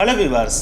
Hello viewers.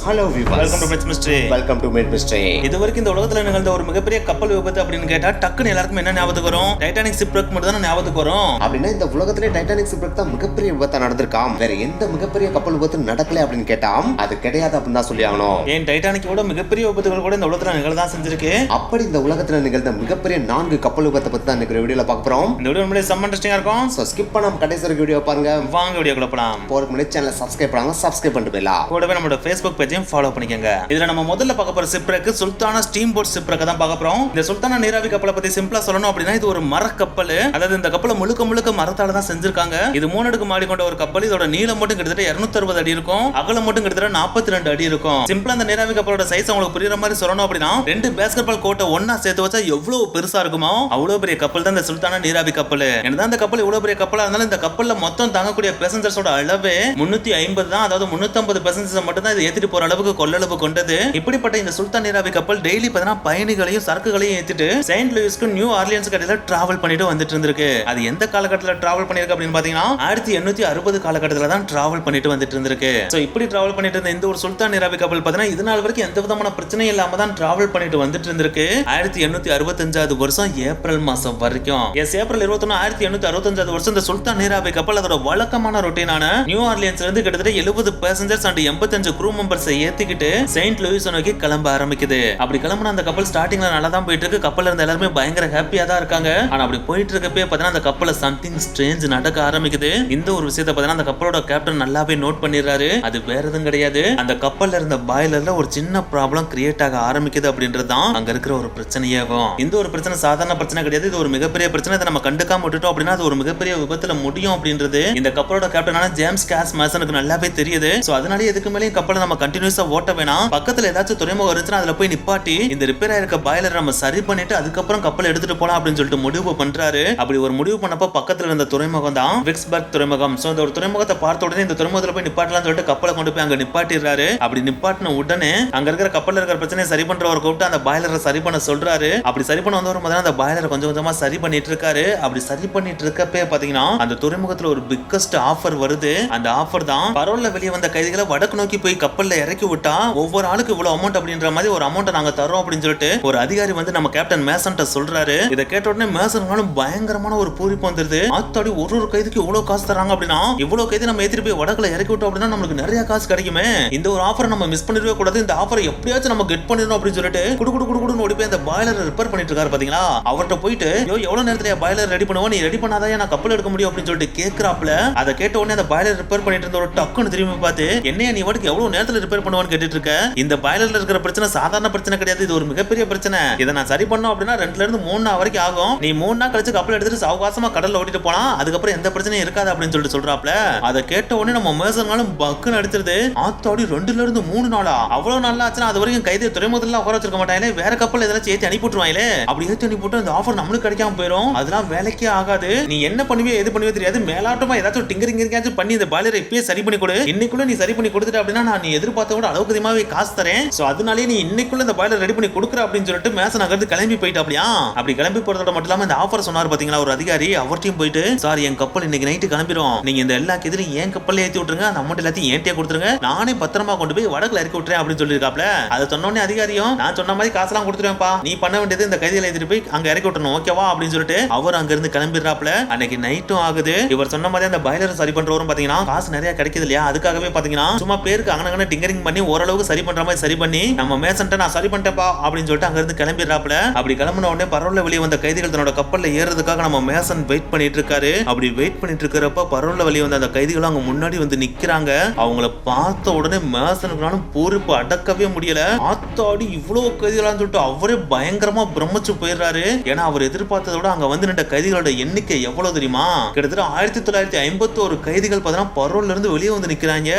Welcome to mid mystery. இதுவரைக்கும் இந்த உலகத்துல நிகழ்ந்த ஒரு மிகப்பெரிய கப்பல் விபத்து அப்படின்னு கேட்டா டக்குன்னு எல்லாருக்கும் என்ன ஞாபகத்துக்கு வரும்? டைட்டானிக் ஷிப்ரெக் மட்டும் தான் ஞாபகத்துக்கு வரும். அப்படின்னா இந்த உலகத்திலே டைட்டானிக் ஷிப்ரெக் தான் மிகப்பெரிய விபத்து நடந்திருக்காம். வேற எந்த மிகப்பெரிய கப்பல் விபத்து நடக்கல அப்படின்னு கேட்டா அது கிடையாது அப்படின்னு தான் சொல்லி ஆகணும். ஏன் டைட்டானிக்கோட மிகப்பெரிய விபத்துகள் கூட இந்த உலகத்துல நிகழ்தான் செஞ்சிருக்கு. அப்படி இந்த உலகத்துல நிகழ்ந்த மிகப்பெரிய 4 கப்பல் விபத்தை பத்தி தான் இன்னைக்கு வீடியோல பார்க்க போறோம். இந்த வீடியோ உண்மையிலேயே செம்ம இன்ட்ரெஸ்டிங்கா இருக்கும். சோ ஸ்கிப் பண்ணாம கடைசி வரைக்கும் வீடியோ பாருங்க. வாங்க வீடியோக்குள்ள போலாம். போறதுக்கு முன்னாடி சேனலை சப்ஸ்கிரைப் பண்ணாம சப்ஸ்கிரைப் பண்ணிட்டு போயிடலாம். கூடவே நம்மளோட Facebook பேஜையும் ஃபாலோ பண்ணிக்கங்க. இதுல நம்ம முதல்ல பார்க்க போற shipwreck Sultana steam boat shipwreck தான் பார்க்க போறோம். இந்த சுல்தானா நீராவி கப்பலை பத்தி சிம்பிளா சொல்லணும் அப்படின்னா இது ஒரு மரக்கப்பல். அதாவது இந்த கப்பலை முழுக்க மரத்தால தான் செஞ்சிருக்காங்க. இது 3 அடுக்கு மாடி கொண்ட ஒரு கப்பல். இதோட நீளம் மட்டும் கிட்டத்தட்ட 260 அடி இருக்கும். அகலம் மட்டும் கிட்டத்தட்ட 42 அடி இருக்கும். சிம்பிளா இந்த நீராவி கப்பலோட சைஸ் உங்களுக்கு புரியுற மாதிரி சொல்லணும் அப்படின்னா 2 பேஸ்கெட்பால் கோர்ட்டை ஒண்ணா சேர்த்து வச்சா எவ்வளவு பெருசா இருக்குமோ அவ்வளவு பெரிய கப்பல் தான் இந்த சுல்தானா நீராவி கப்பல். என்னதான் இந்த கப்பல் இவ்வளவு பெரிய கப்பலா இருந்தாலும் இந்த கப்பல்ல மொத்தம் தாங்கக்கூடிய பேசஞ்சர்ஸோட அளவே 350 தான். அதாவது 350 பேசஞ்சர்ஸ் மட்டும் தான் இது ஏத்திட்டு போற அளவுக்கு கொள்ளளவு கொண்டது. இப்படிப்பட்ட இந்த சுல்தான் நீராவி கப்பல் டெய்லி பயணிகளையும் சரக்குகளையும் ஏத்திட்டு செயின்ட் லூயிஸ்க்கு நியூ ஆர்லியன்ஸ்க்கு இடையில டிராவல் பண்ணிட்டு வந்துட்டு இருந்திருக்கு. அது எந்த காலகட்டத்தில் டிராவல் பண்ணிருக்கு அப்படின்னு பாத்தீங்கன்னா 1860 காலகட்டத்தில் தான் டிராவல் பண்ணிட்டு வந்துட்டு இருந்திருக்கு. சோ இப்படி டிராவல் பண்ணிட்டு இருந்த இந்த ஒரு சுல்தான் நீராவி கப்பல் பாத்தீங்கன்னா இது நாள் வரைக்கும் எந்த விதமான பிரச்சனையும் இல்லாம தான் டிராவல் பண்ணிட்டு வந்துட்டு இருந்திருக்கு. 1865 வருஷம் ஏப்ரல் மாசம் வரைக்கும். ஏப்ரல் 21 1865 வருஷம் இந்த சுல்தான் நீராவி கப்பல் அதோட வழக்கமான ரொட்டீனான நியூ ஆர்லியன்ஸ்ல இருந்து கிட்டத்தட்ட 70 பேசஞ்சர்ஸ் அண்ட் 85 crew members ஏத்திக்கிட்டு செயின்ட் லூயிஸ் நோக்கி கிளம்ப ஆரம்பிக்குது. அப்படி கிளம்புன அந்த கப்பல் ஸ்டார்டிங்ல நல்லா தான் போயிட்டு இருக்கு. கப்பல்ல இருந்த எல்லாருமே பயங்கர ஹாப்பியா தான் இருக்காங்க. ஆனா அப்படி போயிட்டு இருக்கப்பே பாத்தீங்கன்னா அந்த கப்பல்ல சம்திங் ஸ்ட்ரேஞ்ச் நடக்க ஆரம்பிக்குது. இந்த ஒரு விஷயத்தை பாத்தீங்கன்னா அந்த கப்பலோட கேப்டன் நல்லாவே நோட் பண்ணிடுறாரு. அது வேற எதுவும் கிடையாது, அந்த கப்பல்ல இருந்த பாய்லர்ல ஒரு சின்ன ப்ராப்ளம் கிரியேட் ஆக ஆரம்பிக்குது அப்படின்றது தான் அங்க இருக்கிற ஒரு பிரச்சனையாகும். இந்த ஒரு பிரச்சனை சாதாரண பிரச்சனை கிடையாது, இது ஒரு மிகப்பெரிய பிரச்சனை. இதை நம்ம கண்டுக்காம விட்டுட்டோம் அப்படின்னா அது ஒரு மிகப்பெரிய விபத்துல முடியும் அப்படின்றது இந்த கப்பலோட கேப்டனான ஜேம்ஸ் கேஸ் மேசனுக்கு நல்லாவே தெரியுது. சோ அதனால இதுக்கு மேலே கப்பலை நம்ம கண்டினியூஸா ஓட்ட வேணாம், பக்கத்துல ஏதாச்சும் துறைமுகம் இருந்துச்சுன்னா அதுல போய் நிப்பாட்டி இந்த ரிப்பேர் ஆயிருக்க பாய்லர் நம்ம சரி பண்ணிட்டு அதுக்கப்புறம் கப்பல் எடுத்துட்டு போலாம் அப்படின்னு சொல்லிட்டு முடிவு பண்றாரு. அப்படி ஒரு முடிவு பண்ணப்ப பக்கத்துல இருந்த துறைமுகம் தான் விக்ஸ்பர்க் துறைமுகம். சோ இந்த ஒரு துறைமுகத்தை பார்த்த உடனே இந்த துறைமுகத்துல போய் நிப்பாட்டலாம்னு சொல்லிட்டு கப்பலை கொண்டு போய் அங்க நிப்பாட்டிடுறாரு. அப்படி நிப்பாட்டின உடனே அங்க இருக்கிற கப்பல்ல இருக்கிற பிரச்சனையை சரி பண்றவர் கூப்பிட்டு அந்த பாய்லரை சரி பண்ண சொல்றாரு. அப்படி சரி பண்ண வந்தவர் முதல்ல அந்த பாய்லரை கொஞ்சம் கொஞ்சமா சரி பண்ணிட்டு இருக்காரு. அப்படி சரி பண்ணிட்டு இருக்கப்பே பாத்தீங்கன்னா அந்த துறைமுகத்துல ஒரு பிக்கஸ்ட் ஆஃபர் வருது. அந்த ஆஃபர் தான் பரோல்ல வெளியே வந்த கைதிகளை வடக்கு நோக்கி போய் கப்பல்ல இறக்கி விட்டா ஒவ்வொரு ஆளுக்கு இவ்வளவு அமௌண்ட் அப்படின்ற மாதிரி ஒரு அமௌண்ட் நாங்க தரோம் அப்படின்னு சொல்லிட்டு ஒரு அதிகாரி வந்து நம்ம கேப்டன் மேசன்ட்ட சொல்றாரு. இதை கேட்ட உடனே மேசனும் பயங்கரமான ஒரு பூரிப்பு வந்துருது. ஆத்தாடி ஒரு கைதிக்கு இவ்வளவு காசு தராங்க அப்படின்னா இவ்வளவு கைதி நம்ம ஏத்திட்டு போய் வடக்குல இறக்கி விட்டோம் அப்படின்னா நமக்கு நிறைய காசு கிடைக்குமே. இந்த ஒரு ஆஃபரை நம்ம மிஸ் பண்ணிடவே கூடாது, இந்த ஆஃபரை எப்படியாச்சும் நம்ம கெட் பண்ணிடணும் அப்படின்னு சொல்லிட்டு குடு ஓடி போய் அந்த பாய்லர் ரிப்பேர் பண்ணிட்டு இருக்காரு பாத்தீங்களா. அவர்கிட்ட போயிட்டு எவ்வளவு நேரத்துல பாய்லர் ரெடி பண்ணுவோம், நீ ரெடி பண்ணாதான் நான் கப்பல் எடுக்க முடியும் அப்படின்னு சொல்லிட்டு கேட்கிறாப்ல. அதை கேட்ட உடனே அந்த பாய்லர் ரிப்பேர் பண்ணிட்டு இருந்த ஒரு டக்குன்னு திரும்பி பார்த்து என்னையா நீ வாட்டுக்கு எவ்வளவு நேரத்துல ரிப்பேர் பண்ணுவான்னு கேட்டுட்டு இருக்க. இந்த பாய்லர்ல இருக்கிற பிரச்சனை சாதாரண பிரச்சனை கிடையாது, இது ஒரு மிகப்பெரிய பிரச்சனை. இதை நான் சரி பண்ணோம் அப்படின்னா 2 இருந்து 3 நாள் வரைக்கும் ஆகும். நீ 3 நாள் கழிச்சு கப்பல் எடுத்துட்டு சாவகாசமா கடல்ல ஓட்டிட்டு போனா அதுக்கப்புறம் எந்த பிரச்சனையும் இருக்காது அப்படின்னு சொல்லிட்டு சொல்றாப்ல. அதை கேட்ட உடனே நம்ம மேசனாலும் பக்குன்னு அடிச்சிருது. ஆத்தாடி 2 இருந்து 3 நாளா அவ்வளவு நாள் ஆச்சுன்னா அது வரைக்கும் கைதியை துறைமுகத்துல உட்கார வச்சிருக்க மாட்டாங்களே, வேற கப்பல் ஏதாச்சும் ஏத்தி அனுப்பிட்டுருவாங்களே. அப்படி ஏத்தி அனுப்பிட்டு அந்த ஆஃபர் நம்மளுக்கு கிடைக்காம போயிடும். அதெல்லாம் வேலைக்கே ஆகாது. நீ என்ன பண்ணுவியோ எது பண்ணுவியோ தெரியாது, மேலாட்டமா ஏதாச்சும் டிங்கரிங் பண்ணி இந்த பாய்லரை இப்பயே சரி பண்ணி கொடு. இன்னைக்குள்ள நீ சரி பண்ணி கொடுத்துட்ட அப்படின்னா நான் நீ எதிர்பார்த்த கூட அளவுக்கு அதிகமாவே காசு தரேன். சோ அதனாலே நீ இன்னைக்குள்ள இந்த பாய்லர் ரெடி பண்ணி கொடுக்குற அப்படின்னு சொல்லிட்டு மேசன் அங்கிருந்து கிளம்பி போயிட்டாப்லையா. அப்படி கிளம்பி போறதோட மட்டும் இல்லாம இந்த ஆஃபர் சொன்னார் பாத்தீங்களா ஒரு அதிகாரி, அவர்ட்டையும் போயிட்டு சார் என் கப்பல் இன்னைக்கு நைட்டு கிளம்பிடும், நீங்க இந்த எல்லா கெதிரையும் ஏன் கப்பல்ல ஏத்தி விட்டுருங்க, அந்த அமௌண்ட் எல்லாத்தையும் ஏன்ட்டே கொடுத்துருங்க, நானே பத்திரமா கொண்டு போய் வடக்குல இறக்கி விட்டுறேன் அப்படின்னு சொல்லிருக்காப்ல. அதை சொன்னோடனே அதிகாரியும் நான் சொன்ன மாதிரி காசெல்லாம் கொடுத்துருவேன்ப்பா, நீ பண்ண வேண்டியது இந்த கைதிகளை ஏத்திட்டு போய் அங்க இறக்கி விட்டுறணும் ஓகேவா அப்படின்னு சொல்லிட்டு அவர் அங்க இருந்து கிளம்பிடுறாப்ல. அன்னைக்கு நைட்டும் ஆகுது. இவர் சொன்ன மாதிரி அந்த பாய்லர் சரி பண்றவரும் பாத்தீங்கன்னா காசு நிறைய கிடைக்குது இல்லையா, அதுக்காகவே பாத்தீங்கன்னா சும்மா பேருக்கு அங்கன டிங்கரிங் பண்ணி ஓரளவுக்கு சரி பண்ற மாதிரி சரி பண்ணி நம்ம மேசன்ட்ட நான் சரி பண்ணிட்டேன்ப்பா அப்படின்னு சொல்லிட்டு அங்க இருந்து கிளம்பிடுறாப்ல. அப்படி கிளம்பின உடனே பரோல்ல வெளியே வந்த கைதிகள் தன்னோட கப்பல்ல ஏறதுக்காக நம்ம மேசன் வெயிட் பண்ணிட்டு இருக்காரு. அப்படி வெயிட் பண்ணிட்டு இருக்கிறப்ப பரோல்ல வெளியே வந்த அந்த கைதிகள் அங்க முன்னாடி வந்து நிக்கிறாங்க. அவங்கள பார்த்த உடனே மேசனுக்கு பூரிப்பு அடக்கவே முடியல. ஆத்தாடி இவ்வளவு கைதிகளான்னு சொல்லிட்டு அவரே பயங்கரமா பிரமிச்சு போயிடுறாரு. ஏன்னா அவர் எதிர்பார்த்ததை விட அங்க வந்து நின்ற கைதிகளோட எண்ணிக்கை எவ்வளவு தெரியுமா, கிட்டத்தட்ட 1951 கைதிகள் பார்த்தீங்கன்னா பரோல்ல இருந்து வெளியே வந்து நிக்கிறாங்க.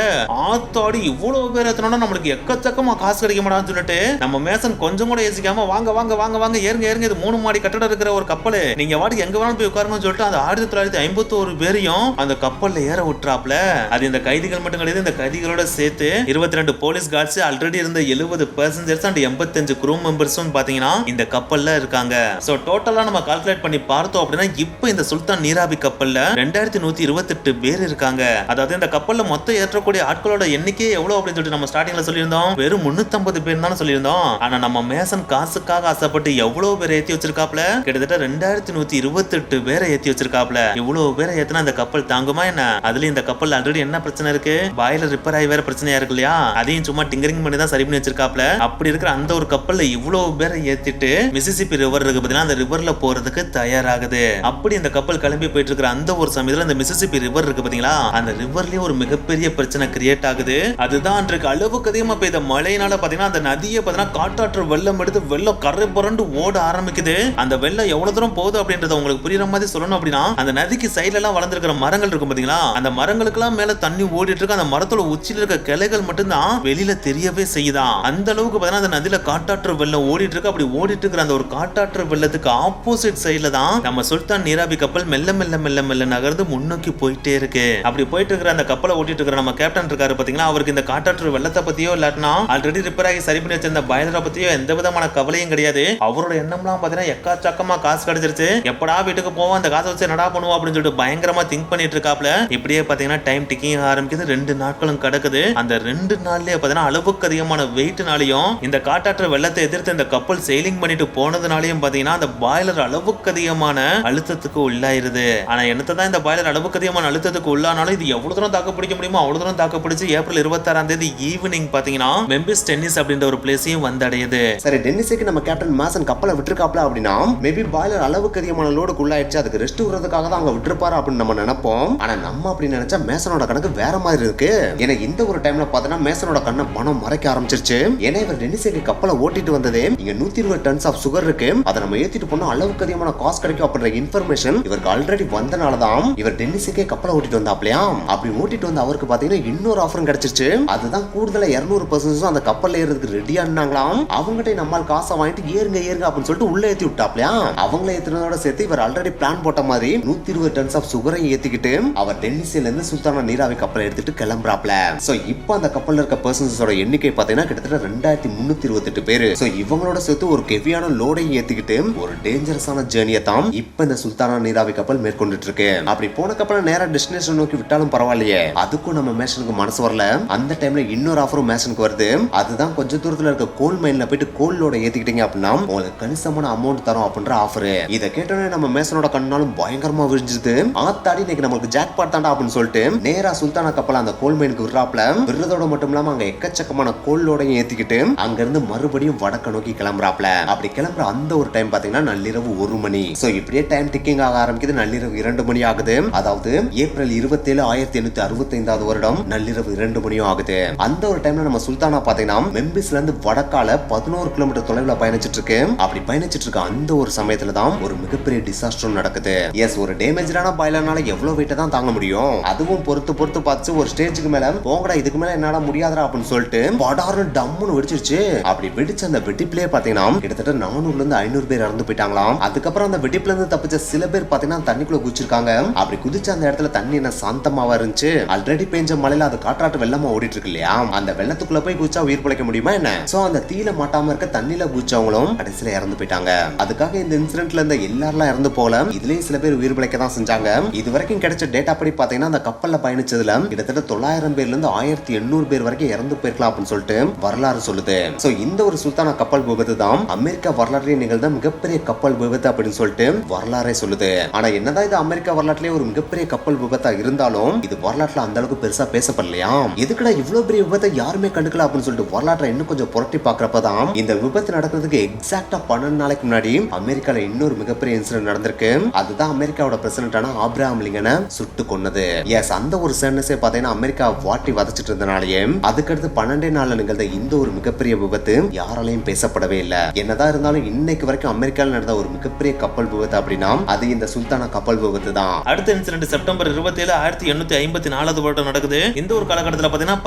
ஆத்தாடி இவ்வளவு பேர் எத்தனோட நம்மளுக்கு எக்கச்சக்கமா காசு கிடைக்க மாட்டான்னு சொல்லிட்டு நம்ம மேசன் கொஞ்சம் கூட யோசிக்காம வாங்க வாங்க வாங்க வாங்க ஏறுங்க இது 3 மாடி கட்டடம் இருக்கிற ஒரு கப்பல், நீங்க வாட்டுக்கு எங்க வேணாலும் போய் உட்காருங்கன்னு சொல்லிட்டு அந்த 1951 பேரையும் அந்த கப்பல்ல ஏற விட்டுறாப்ல. அது இந்த கைதிகள் மட்டும் கிடையாது, இந்த கைதிகளோட சேர்த்து 22 போலீஸ் கார்ட்ஸ், ஆல்ரெடி இருந்த 70 பேசஞ்சர்ஸ் அண்ட் 85 crew members பாத்தீங்கன்னா இந்த கப்பல்ல இருக்காங்க. சோ டோட்டலா நம்ம கால்குலேட் பண்ணி பார்த்தோம் அப்படின்னா இப்ப இந்த சுல்தான் நீராவி கப்பல்ல 2128 பேர் இருக்காங்க. அதாவது இந்த கப்பல்ல மொத்தம் ஏற்றக்கூடிய ஆட்களோட எண்ணிக்கை எவ்வளவு அப்படின்னு சொல்லிட்டு நம்ம ஸ்டார்டிங்ல சொல்லியிருந்தோம், வெறும் 350 பேர் தான் சொல்லியிருந்தோம். ஆனா நம்ம மேசன் காசுக்காக ஆசைப்பட்டு எவ்வளவு பேர் ஏத்தி வச்சிருக்காப்ல, கிட்டத்தட்ட 2128 பேரை ஏத்தி வச்சிருக்காப்ல. இவ்வளவு பேரை ஏத்தினா இந்த கப்பல் தாங்குமா என்ன? அதுல இந்த கப்பல் ஆல்ரெடி என்ன பிரச்சனை இருக்கு, பாய்லர் ரிப்பேர் ஆகி வேற பிரச்சனையா இருக்கு இல்லையா, அதையும் சும்மா டிங்கரிங் பண்ணி தான் சரி பண்ணி வச்சிருக்காப்ல. அப்படி இருக்கிற அந்த ஒரு கப்பல்ல இவ்வளவு பேரை ஏத்திட்டு மிசிசிப்பி ரிவர் இருக்கு பாத்தீங்கன்னா, அந்த ரிவர்ல போறதுக்கு தயாராகுது. அப்படி இந்த கப்பல் கிளம்பி போயிட்டு இருக்கிற அந்த ஒரு சமயத்துல இந்த மிசிசிப்பி ரிவர் இருக்கு பாத்தீங்களா, அந்த ரிவர்லயே ஒரு மிகப்பெரிய பிரச்சனை கிரியேட் ஆகுது. அதுதான் அன்றைக்கு அளவுக்கு அதிகமா பெய்த மழையினால பாத்தீங்கன்னா அந்த நதியை பாத்தீங்கன்னா காட்டாற்று வெள்ளம் எடுத்து வெள்ளம் கரை புரண்டு ஓட ஆரம்பிக்குது. அந்த வெள்ளம் எவ்வளவு தூரம் போகுது அப்படின்றத உங்களுக்கு புரியுற மாதிரி சொல்லணும் அப்படின்னா, அந்த நதிக்கு சைடுல எல்லாம் வளர்ந்துருக்கிற மரங்கள் இருக்கும் பாத்தீங்களா, அந்த மரங்களுக்கு எல்லாம் மேல தண்ணி ஓடிட்டு இருக்கு. அந்த மரத்தோட உச்சியில இருக்க கிளைகள் மட்டும்தான் வெளியில தெரியவே செய்யுதான். அந்த அளவுக்கு பாத்தீங்கன்னா அந்த நதியில காட்டாற்று வெள்ளம் ஓடிட்டு இருக்கு. அப்படி ஓடிட்டு இருக்கிற அந்த ஒரு காட்டாற்று வெள்ளத்துக்கு ஆப்போசிட் சைடுல தான் நம்ம சுல்தான் நீராவி கப்பல் மெல்ல மெல்ல மெல்ல மெல்ல நகர்ந்து முன்னோக்கி போயிட்டே இருக்கு. அப்படி போயிட்டு இருக்கிற அந்த கப்பலை ஓட்டிட்டு இருக்கிற நம்ம கேப்டன் இருக்காரு பாத்தீங்களா, அவருக்கு இந்த காட்டாற்று வெள்ளத்தை பத்தியோ இல்லாட்டினா ஆல்ரெடி ரிப்பேர் ஆகி சரி பண்ணி வச்சிருந்த பாய்லரை பத்தியோ எந்த விதமான கவலையும் கிடையாது. அவரோட எண்ணம்லாம் பாத்தீங்கன்னா எக்காச்சக்கமா காசு கிடைச்சிருச்சு, எப்படா வீட்டுக்கு போவோம், அந்த காசை வச்சு நடா பண்ணுவோம் அப்படின்னு சொல்லிட்டு பயங்கரமா திங்க் பண்ணிட்டு இருக்காப்ல. இப்படியே பாத்தீங்கன்னா டைம் டிக்கிங் ஆரம்பிக்குது. 2 நாட்களும் கிடக்குது. அந்த 2 நாள்லயே பாத்தீங்கன்னா அளவுக்கு அதிகமான வெயிட்னாலையும் இந்த காட்டாற்று வெள்ளத்தை எதிர்த்து இந்த கப்பல் செயிலிங் பண்ணிட்டு போனதுனாலையும் பாத்தீங்கன்னா அந்த பாய்லர் அளவுக்கு அதிகமான அழுத்தத்துக்கு உள்ளாயிருது. ஆனா என்னத்தான் இந்த பாய்லர் அளவுக்கு அதிகமான அழுத்தத்துக்கு உள்ளானாலும் இது எவ்வளவு தூரம் தாக்கு பிடிக்க முடியுமோ அவ்வளவு தூரம் தாக்கு பிடிச்சு ஏப்ரல் 26ஆம் தேதி ஈவினிங் பாத்தீங்கன்னா மெம்பிஸ் டென்னிஸ் அப்படின்ற ஒரு பிளேஸையும் வந்தடையுது. சரி, டென்னிஸுக்கு நம்ம கேப்டன் மேசன் கப்பலை விட்டுருக்காப்ல அப்படின்னா மேபி பாய்லர் அளவுக்கு அதிகமான லோடுக்கு உள்ளாயிடுச்சு, அதுக்கு ரெஸ்ட் விடுறதுக்காக தான் அவங்க விட்டுருப்பாரு அப்படின்னு நம்ம நினைப்போம். ஆனா நம்ம அப்படி நினைச்சா மேசனோட கணக்கு வேற மாதிரி இருக்கு. ஏன்னா இந்த ஒரு டைம்ல பார்த்தோன்னா மேசனோட கண்ணை பணம் மறைக்க ஆரம்பிச்சிருச்சு. ஏன்னா இவர் டென்னிஸுக்கு கப்பலை ஓட்டிட்டு வந்ததே இங்க 120 டன்ஸ் ஆஃப் சுகர் இருக்கு, அதை நம்ம ஏத்திட்டு போனா அளவுக்கு அதிகமான காசு கிடைக்கும் அப்படின்ற இன்ஃபர்மேஷன் இவருக்கு ஆல்ரெடி வந்தனாலதான் இவர் டென்னிஸுக்கே கப்பலை ஓட்டிட்டு வந்தாப்லையா. அப்படி ஓட்டிட்டு வந்து அவருக்கு பாத்தீங்கன்னா இன்னொரு ஆஃபரும் கிடைச்சிருச்சு. அதுதான் கூடுதலா 200% அந்த கப்பல்ல ஏறதுக்கு ரெடியா இருந்தாங்களாம். அவங்ககிட்ட நம்மால் காசை வாங்கிட்டு ஏறுங்க ஏறுங்க அப்படின்னு சொல்லிட்டு உள்ள ஏத்தி விட்டாப்லையா. அவங்கள ஏத்தினதோட சேர்த்து இவர் ஆல்ரெடி பிளான் போட்ட மாதிரி 120 டன்ஸ் ஆஃப் சுகரை ஏத்திக்கிட்டு அவர் டென்னிஸ்ல இருந்து சுல்தானா நீராவி கப்பலை எடுத்துட்டு கிளம்புறாப்ல. சோ இப்போ அந்த கப்பல்ல இருக்க பர்சன்ஸோட எண்ணிக்கை பாத்தீங்கன்னா கிட்டத்தட்ட 2328 பேரு. சோ இவங்களோட சேர்த்து ஒரு ஹெவியான லோடையும் ஏத்திக்கிட்டு ஒரு டேஞ்சரஸான ஜேர்னியை தான் இப்ப இந்த சுல்தானா நீராவி கப்பல் மேற்கொண்டுட்டு இருக்கு. அப்படி போன கப்பலை நேரா டெஸ்டினேஷன் நோக்கி விட்டாலும் பரவாயில்லையே, அதுக்கும் நம்ம மேஷனுக்கு மனசு வரல. அந்த டைம்ல இன்னொரு ஆஃபரும் மேஷனுக்கு வருது. அதுதான் கொஞ்ச தூரத்துல இருக்க கோல் மைன்ல போயிட்டு கோல் லோட ஏத்திக்கிட்டீங்க அப்படின்னா உங்களுக்கு கணிசமான அமௌண்ட் தரும் அப்படின்ற ஆஃபர். இதை கேட்டோன்னே நம்ம மேசனோட கண்ணாலும் பயங்கரமா விரிஞ்சுது. ஆத்தாடி இன்னைக்கு நமக்கு ஜாக் பாட் தாண்டா அப்படின்னு சொல்லிட்டு நேரா சுல்தானா கப்பல் அந்த கோல் மைனுக்கு விடுறாப்ல. விடுறதோட மட்டும் இல்லாம அங்க எக்கச்சக்கமான கோல்லோடையும் ஏத்திக்கிட்டு அங்க இருந்து மறுபடியும் வடக்க நோக்கி கிளம்புறாப்ல. அப்படி கிளம்புற அந்த ஒரு டைம் பாத்தீங்கன்னா நள்ளிரவு 1 மணி. சோ இப்படியே டைம் டிக்கிங் ஆக ஆரம்பிக்குது. நள்ளிரவு 2 மணி ஆகுது. அதாவது ஏப்ரல் 27 1865 வருடம் நள்ளிரவு 2 மணியும் ஆகுது. அந்த ஒரு டைம்ல நம்ம சுல்தானா பாத்தீங்கன்னா மெம்பிஸ்ல இருந்து வடக்கால 11 கிலோமீட்டர் தொலைவுல பயணிச்சிட்டு இருக்கு. அப்படி பயணிச்சிட்டு இருக்க அந்த ஒரு சமயத்துல தான் ஒரு மிகப்பெரிய டிசாஸ்டர் நடக்குது. எஸ், ஒரு டேமேஜான பாய்லர்னால எவ்வளவு வெயிட்ட தான் தாங்க முடியும், அதுவும் பொறுத்து பார்த்து ஒரு ஸ்டேஜுக்கு மேல போங்கடா இதுக்கு மேல என்னால முடியாதா அப்படின்னு சொல்லிட்டு படார்னு டம்முன்னு வெடிச்சிருச்சு. அப்படி வெடிச்ச அந்த வெடிப்பிலே பாத்தீங்கன்னா கிட்டத்தட்ட 400 இருந்து 500 பேர் இறந்து போயிட்டாங்களாம். அதுக்கப்புறம் அந்த வெடிப்புல இருந்து தப்பிச்ச சில பேர் பாத்தீங்கன்னா தண்ணிக்குள்ள குதிச்சிருக்காங்க. அப்படி குதிச்ச அந்த இடத்துல தண்ணி என்ன சாந்தமாவா இருந்துச்சு, ஆல்ரெடி பெஞ்ச மழையில அது காற்றாட்டு வெள்ளமா ஓடிட்டு இருக்கு இல்லையா, அந்த வெள்ளத்துக்குள்ள போய் குதிச்சா உயிர் பிழைக்க முடியுமா என்ன? சோ அந்த தீல மாட்டாம இருக்க தண்ணில குதிச்சவங்களும் கடைசியில இறந்து போயிட்டாங்க. அதுக்காக இந்த இன்சிடென்ட்ல இருந்த எல்லாரும் இறந்து போல, இதுலயும் சில பேர் உயிர் பிழைக்க தான் செஞ்சாங்க. இது வரைக்கும் கிடைச்ச டேட்டா படி பாத்தீங்கன்னா அந்த கப்பல்ல பயணிச்சதுல கிட்டத்தட்ட 900 பேர்ல இருந்து 1800 பேர் வரைக்கும் இறந்து போயிருக்கலாம் அப்படின்னு சொல்லிட்டு வரலாறு சொல்லுது. சோ இந்த ஒரு சுல்தானா கப்பல் விபத்து தான் அமெரிக்கா வரலாற்றிலே நிகழ்ந்த மிகப்பெரிய கப்பல் விபத்து அப்படின்னு சொல்லிட்டு வரலாறே சொல்லுது. ஆனா என்னதான் இது அமெரிக்கா வரலாற்றிலே ஒரு மிகப்பெரிய கப்பல் விபத்தா இருந்தாலும் இது வரலாற்றுல அந்த அளவுக்கு பெருசா பேசப்படலையா. எதுக்குடா இவ்வளவு பெரிய விபத்தை யாருமே கண்டுக்கல அப்படின்னு சொல்லிட்டு வரலாற்றை இன்னும் கொஞ்சம் புரட்டி பாக்குறப்பதான் இந்த விபத்து நடக்கிறதுக்கு எக்ஸாக்டா 12 நாளைக்கு முன்னாடி அமெரிக்கால இன்னொரு மிகப்பெரிய இன்சிடென்ட் நடந்திருக்கு. அதுதான் அமெரிக்காவோட பிரசிடென்டான ஆப்ரஹாம் லிங்கனை சுட்டு கொன்னது. எஸ், அந்த ஒரு சர்னஸே பாத்தீங்கன்னா அமெரிக்கா வாட்டி வதச்சிட்டு இருந்தனாலேயே அதுக்கடுத்து 12 நாள்ல நிகழ்ந்த இந்த ஒரு மிகப்பெரிய விபத்து யாராலையும் பேசப்படவே இல்லை. என்னதான் இருந்தாலும் இன்னைக்கு வரைக்கும் அமெரிக்கால நடந்த ஒரு மிகப்பெரிய கப்பல் விபத்து அப்படின்னா அது இந்த சுல்தானா கப்பல் விபத்து தான். அடுத்த இன்சிடென்ட் செப்டம்பர் 27 1854 வருடம் நடக்குது. இந்த ஒரு காலகட்டத்தில் பாத்தீங்கன்னா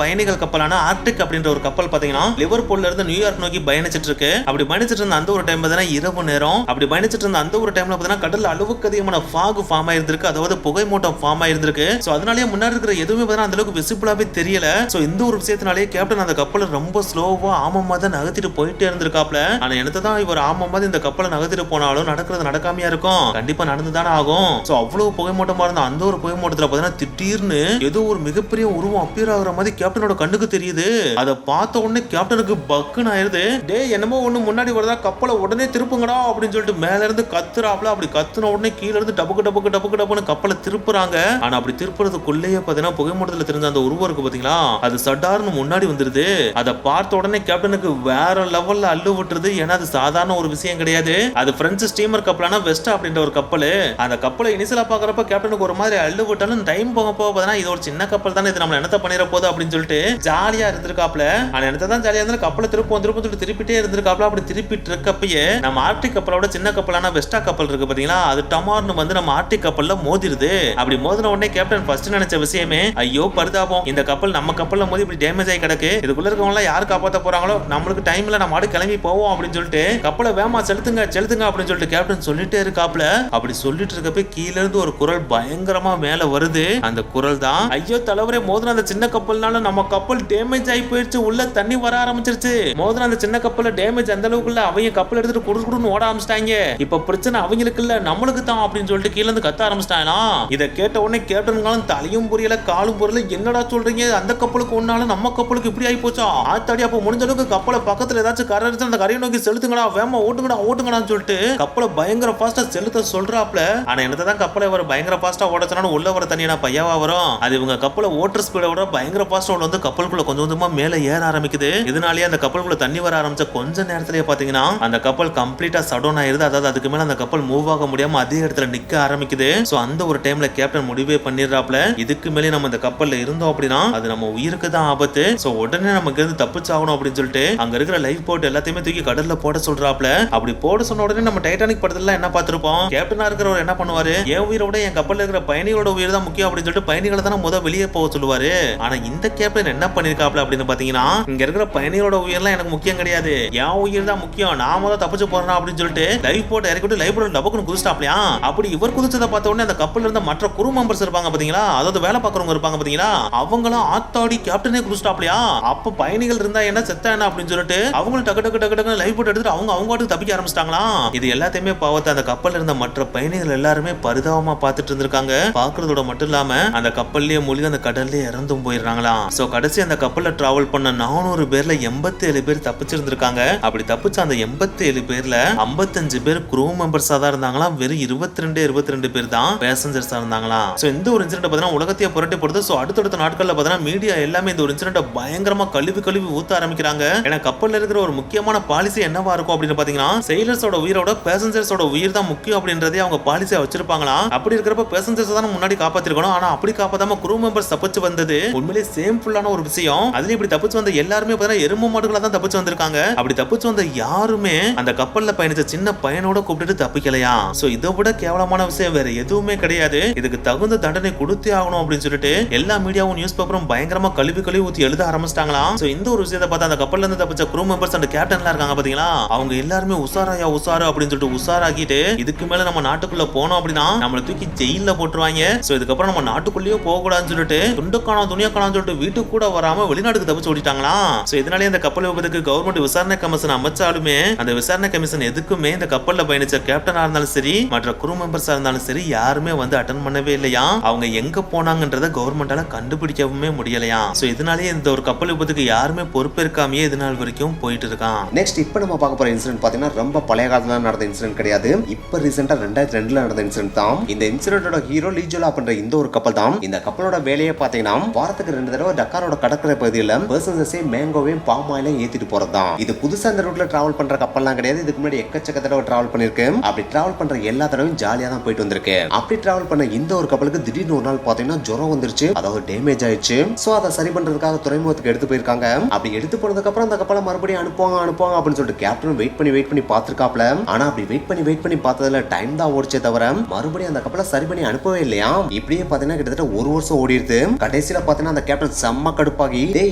பயணிகள் கப்பலான ஆர்டிக் அப்படின்ற ஒரு கப்பல் பாத்தீங்கன்னா லிவர்பூல்ல இருந்து நியூயார்க் நோக்கி பயணிச்சிட்டு இருக்கு. அப்படி பயணிச்சிட்டு இருந்த அந்த ஒரு டைம் பாத்தீங்கன்னா இரவு நேரம். அப்படி பயணிச்சிட்டு இருந்த அந்த ஒரு டைம்ல பாத்தீங்கன்னா கடல்ல அளவுக்கு அதிகமான ஃபாக் ஃபார்ம் ஆயிருந்திருக்கு, அதாவது புகை மூட்டம் ஃபார்ம் ஆயிருந்திருக்கு. சோ அதனாலேயே முன்னாடி இருக்கிற எதுவுமே பாத்தீங்கன்னா அந்த அளவுக்கு விசிபிளாவே தெரியல. சோ இந்த ஒரு விஷயத்தினாலே கேப்டன் அந்த கப்பலை ரொம்ப ஸ்லோவா ஆமமா தான் நகர்த்திட்டு போயிட்டே இருந்திருக்காப்ல. ஆனா என்னதான் இவர் ஆமமா இந்த கப்பலை நகர்த்திட்டு போனாலும் நடக்கிறது நடக்காமையா இருக்கும், கண்டிப்பா நடந்துதானே ஆகும். சோ அவ்வளவு புகை மூட்டமா இருந்த அந்த ஒரு புகை மூட்டத்துல பாத்தீங்கன்னா திடீர்னு ஏதோ ஒரு மிகப்பெரிய உருவம் அப்பியர் ஆகுற மாதிரி கேப்டனோட கண்ணுக்கு தெரியுது. அதை பார்த்த உடனே கேப்டனுக்கு பக்குன்னு ஆயிருது. டே என்னமோ ஒண்ணு முன்னாடி வருதா, கப்பலை உடனே திருப்புங்கடா அப்படின்னு சொல்லிட்டு மேல இருந்து கத்துறாப்ல. அப்படி கத்துன உடனே கீழ இருந்து டபுக்கு டபுக்கு டபுக்கு டபுன்னு கப்பலை திருப்புறாங்க. ஆனா அப்படி திருப்புறதுக்குள்ளேயே பாத்தீங்கன்னா புகைமூட்டத்துல தெரிஞ்ச அந்த உருவம் இருக்கு பாத்தீங்களா, அது சட்டார்னு முன்னாடி வந்துருது. அதை பார்த்த உடனே கேப்டனுக்கு வேற லெவல்ல அள்ளு விட்டுருது. ஏன்னா அது சாதாரண ஒரு விஷயம் கிடையாது. அது பிரெஞ்சு ஸ்டீமர் கப்பலான வெஸ்டா அப்படின்ற ஒரு கப்பல். அந்த கப்பலை இனிஷியலா பாக்குறப்ப கேப்டனுக்கு ஒரு மாதிரி அள்ளு விட்டாலும் டைம் போக போக இது ஒரு சின்ன கப்பல் தானே, இது நம்ம என்னத்த பண்ணிட போகுது அப்படின்னு சொல்லிட்டு ஜாலியா இருந்திருக்காப்ல. ஆனா என்னத்த தான் ஜாலியா இருந்தாலும் கப்பலை திருப்பம் சொல்லிட்டு திருப்பிட்டே இருந்திருக்காப்ல. அப்படி திருப்பிட்டு இருக்கப்பயே நம்ம ஆர்டிக் கப்பலோட சின்ன கப்பலான வெஸ்டா கப்பல் இருக்கு பாத்தீங்களா, அது டமார்னு வந்து நம்ம ஆர்டிக் கப்பல்ல மோதிருது. அப்படி மோதின உடனே கேப்டன் ஃபர்ஸ்ட் நினைச்ச விஷயமே, ஐயோ பரிதாபம், இந்த கப்பல் நம்ம கப்பல்ல மோதி இப்படி டேமேஜ் ஆகி கிடக்கு, இதுக்குள்ள இருக்கவங்க எல்லாம் யார் காப்பாத்த போறாங்களோ, நம்மளுக்கு டைம்ல நம்ம ஆடு கிளம்பி போவோம் அப்படின்னு சொல்லிட்டு கப்பலை வேமா செலுத்துங்க செலுத்துங்க அப்படின்னு சொல்லிட்டு கேப்டன் சொல்லிட்டே இருக்காப்ல. அப்படி சொல்லிட்டு இருக்கப்ப கீழ இருந்து ஒரு குரல் பயங்கரமா மேல வருது. அந்த குரல் தான், ஐயோ தலைவரே, மோதின அந்த சின்ன கப்பல்னால நம்ம கப்பல் டேமேஜ் ஆகி போயிருச்சு, உள்ள தண்ணி வர ஆரம்பிச்சிருச்சு. மோதின அந்த சின்ன கப்பல்ல டேமேஜ் அந்த அளவுக்கு இல்ல, அவங்க கப்பல் எடுத்துட்டு குடுக்குடுன்னு ஓட ஆரம்பிச்சிட்டாங்க. இப்ப பிரச்சனை அவங்களுக்கு இல்ல நம்மளுக்கு தான் அப்படின்னு சொல்லிட்டு கீழ இருந்து கத்த ஆரம்பிச்சிட்டாங்க. இதை கேட்ட உடனே கேப்டனுங்களும் தலையும் புரியல காலும் புரியல, என்னடா சொல்றீங்க, அந்த கப்பலுக்கு ஒன்னால நம்ம கப்பலுக்கு இப்படி ஆகி போச்சா, ஆத்தாடி, அப்ப முடிஞ்ச அளவுக்கு கப்பலை பக்கத்துல ஏதாச்சும் கரை இருந்துச்சு அந்த கரையை நோக்கி செலுத்துங்கடா, வேமா ஓட்டுங்கடான்னு சொல்லிட்டு கப்பலை பயங்கர ஃபாஸ்டா செலுத்த சொல்றாப்ல. ஆனா என்னதான் கப்பலை வர பயங்கர ஃபாஸ்டா ஓடச்சனாலும் உள்ள வர தண்ணியா பையாவா வரும். அது இவங்க கப்பலை ஓட்டர் ஸ்பீட விட பயங்கர ஃபாஸ்டா வந்து கப்பலுக்குள்ள கொஞ்சம் கொஞ்சமா மேல ஏற ஆரம்பிக்குது. இதனாலேயே அந்த கப்பலுக்குள்ள தண்ணி வர ஆரம்பிச்ச கொஞ்ச நேரத்திலேயே பாத்தீங்கன்னா அந்த கப்பல் கம்ப்ளீட்டா சடவுன் ஆயிருது. அதாவது அதுக்கு மேல அந்த கப்பல் மூவ் ஆக முடியாம அதே இடத்துல நிக்க ஆரம்பிக்குது. சோ அந்த ஒரு டைம்ல கேப்டன் முடிவே பண்ணிடுறாப்ல, இதுக்கு மேலே நம்ம இந்த கப்பல்ல இருந்தோம் அப்படின்னா அது நம்ம உயிருக்கு தான் ஆபத்து. சோ உடனே நமக்கு இருந்து தப்பிச்சாகணும் அப்படின்னு சொல்லிட்டு அங்க இருக்கிற லைஃப் போட் எல்லாத்தையுமே தூக்கி கடல்ல போட சொல்றாப்ல. அப்படி போட சொன்ன உடனே நம்ம டைட்டானிக் படத்துல என்ன பார்த்திருப்போம், கேப்டனா இருக்கிறவர் என்ன பண்ணுவாரு, என் உயிரோட என் கப்பல்ல இருக்கிற பயணிகளோட உயிர் தான் முக்கியம் அப்படின்னு சொல்லிட்டு பயணிகளை தான் முதல் வெளியே போக சொல்லுவாரு. ஆனா இந்த கேப்டன் என்ன பண்ணிருக்காப்ல அப்படின்னு பாத்தீங்கன்னா, இங்க இருக்கிற பயணிகளோட உயிர்லாம் எனக்கு முக்கியம் கிடையாது, என் உயிர் தான் முக்கியம், நான் முதல் தப்பிச்சு போறேன் அப்படின்னு சொல்லிட்டு லைஃப் போட் இறக்கிட்டு லைஃப் போட் டபக்குன்னு குதிச்சிட்டாப்லையா. அப்படி இவர் குதிச்சதை பார்த்த உடனே அந்த கப்பல்ல இருந்த மற்ற குரூ மெம்பர்ஸ் இருப்பாங்க பாத்தீங்களா, அதாவது வேலை பார்க்கறவங்க இருப்பாங்க பாத்தீங்களா, அவங்களும் ஆத்தாடி கேப்டனே குதிச்சிட்டாப்லையா. அப்ப பயணிகள் இருந்தா என்ன செத்தா என்ன அப்படின்னு சொல்லிட்டு அவங்களும் டக்கு டக்கு டக்கு டக்கு லைஃப் போட் எடுத்துட்டு அவங்க வாட்டுக்கு தப்பிக்க ஆரம்பிச்சிட்டாங்களா. இது எல்லாத்தையுமே பாவத்தை அந்த கப்பல்ல இருந்த மற்ற பயணிகள் எல்லாருமே பரிதாபமா பார்த்துட்டு இருந்திருக்காங்க. பாக்குறதோட மட்டும் இல்லாம அந்த கப்பல்லயே மூழ்கி அந்த கடல்ல இறந்தும் போயிடுறாங்களாம். சோ கடைசி அந்த கப்பல்ல டிராவல் பண்ண 400 பேர்ல 87 பேர் தப்பிச்சிருந்திருக்காங்க. அப்படி தப்பிச்ச அந்த 87 பேர்ல 55 பேர் க்ரூ மெம்பர்ஸா தான் இருந்தாங்களாம். வெறும் 22 பேர் தான் பேசஞ்சர்ஸா இருந்தாங்களாம். சோ இந்த ஒரு இன்சிடென்ட் பார்த்தீங்கன்னா உலகத்தையே புரட்டி போடுது. சோ அடுத்தடுத்த நாட்கள்ல பார்த்தீங்கன்னா மீடியா எல்லாமே இந்த ஒரு இன்சிடென்ட் பயங்கரமா கழுவி ஊத்த ஆரம்பிக்கிறாங்க. ஏன்னா கப்பல்ல இருக்கிற ஒரு முக்கியமான பாலிசி என்னவா இருக்கும் அப்படின்னு பாத்தீங்கன்னா, செயிலர்ஸோட உயிரோட பேசஞ்சர்ஸோட உயிர் தான் முக்கியம் அப்படின்றதே அவங்க பாலிசியா வச்சிருப்பாங்களாம். அப்படி இருக்கிறப்ப பேசஞ்சர்ஸ் தான் முன்னாடி காப்பாத்திருக்கணும். ஆனா அப்படி காப்பாத்தாம க்ரூ மெம்பர்ஸ் தப்பிச்சு வந்தது உண்மையிலேயே சேம்ஃபுல்லான ஒரு விஷயம். அதுல இப்படி தப்பிச்சு வந்த எல்லாருமே பார்த்தீங்கன்னா எருமை மாடுகளா தான் தப்பிச்சு வந்திருக்காங்க. அப்படி தப்பிச்சு வந்த யாருமே அந்த கப்பல்ல பயணிச்ச சின்ன பையனோட கூப்பிட்டு தப்பிக்கலையா. சோ இதை விட கேவலமான விஷயம் வேற எதுவுமே கிடையாது. இதுக்கு தகுந்த தண்டனை கொடுத்தே ஆகணும் அப்படின்னு சொல்லிட்டு எல்லா மீடியாவும் நியூஸ் பேப்பரும் பயங்கரமா கழுவி ஊத்தி எழுத ஆரம்பிச்சிட்டாங்களாம். சோ இந்த ஒரு விஷயத்தை பார்த்தா அந்த கப்பல்ல இருந்து தப்பிச்ச க்ரூ மெம்பர்ஸ் அந்த கேப்டன்லாம் இருக்காங்க பாத்தீங்களா, அவங்க எல்லாருமே உசாரு அப்படின்னு சொல்லிட்டு உசாராக்கிட்டு இதுக்கு மேல நம்ம நாட்டுக்குள்ள போனோம் அப்படின்னா நம்மள தூக்கி ஜெயில போட்டுருவாங்க. சோ இதுக்கப்புறம் நம்ம நாட்டுக்குள்ளேயே போக கூடாதுன்னு சொல்லிட்டு துண்டுக்கான துணியாக்கானு சொல்லிட்டு வீட்டுக்கு கூட வராம வெளிநாட்டுக்கு தப்பிச்சு ஓடிட்டாங்களாம். சோ இதனாலே இந்த கப்பல் விபத்துக்கு கவர்மெண்ட் விசாரணை கமிஷன் அமைச்சாலுமே அந்த விசாரணை கமிஷன் எதுக்குமே இந்த கப்பல்ல பயணிச்ச கேப்டனா இருந்தாலும் சரி மற்ற க்ரூ மெம்பர்ஸா இருந்தாலும் சரி யாருமே வந்து அட்டெண்ட் பண்ணவே இல்லையா. அவங்க எங்க போனாங்கன்றத கவர்மெண்டால கண்டுபிடிக்கவே முடியலையா. சோ இதனாலே இந்த ஒரு கப்பல் விபத்துக்கு யாருமே பொறுப்பேற்காமையே இது நாள் வரைக்கும் போயிட்டு இருக்கான். நெக்ஸ்ட் இப்போ நம்ம பார்க்க போற இன்சிடென்ட் பாத்தீங்கன்னா ரொம்ப பழைய காலத்துல நடந்த இன்சிடென்ட் கிடையாது. இப்போ ரீசெண்டா 2002ல நடந்த இன்சிடென்ட் தான். இந்த இன்சிடென்ட்டோட ஹீரோ லீஜோலா அப்படின்ற இந்த ஒரு கப்பல் தான். இந்த கப்பலோட வேலையை பாத்தீங்கன்னா வாரத்துக்கு 2 தடவை டக்காரோட கடற்கரை பகுதியில பேசஞ்சர்ஸே மேங்கோவையும் பாம் ஆயிலையும் ஏத்திட்டு போறதுதான். இது புதுசா இந்த ரூட்ல டிராவல் பண்ற கப்பல்லாம் கிடையாது. இதுக்கு முன்னாடி எக்கச்சக்க தடவை டிராவல் பண்ணிருக்கு. அப்படி டிராவல் பண்ற எல்லா தடவையும் ஜாலியா தான் போயிட்டு வந்திருக்கு. அப்படி டிராவல் பண்ண இந்த ஒரு கப்பலுக்கு திடீர்னு ஒரு நாள் பாத்தீங்கன்னா ஜுரம் வந்துருச்சு, அதாவது டேமேஜ் ஆயிடுச்சு. சோ அதை சரி பண்றதுக்காக துறைமுகத்துக்கு எடுத்து போயிருக்காங்க. அப்படி எடுத்து போனதுக்கு அப்புறம் அந்த கப்பலை மறுபடியும் அனுப்புவாங்க அப்படின்னு சொல்லிட்டு கேப்டன் வெயிட் பண்ணி பார்த்திருக்காப்ல. ஆனா அப்படி வெயிட் பண்ணி பார்த்ததுல டைம் தான் ஓடிச்சே தவிர மறுபடியும் அந்த கப்பலை சரி பண்ணி அனுப்பவே இல்லையா. இப்படியே பாத்தீங்கன்னா கிட்டத்தட்ட 1 வருஷம் ஓடிடுது. கடைசியில பாத்தீங்கன்னா அந்த கேப்டன் செம்ம கடுப்பாகி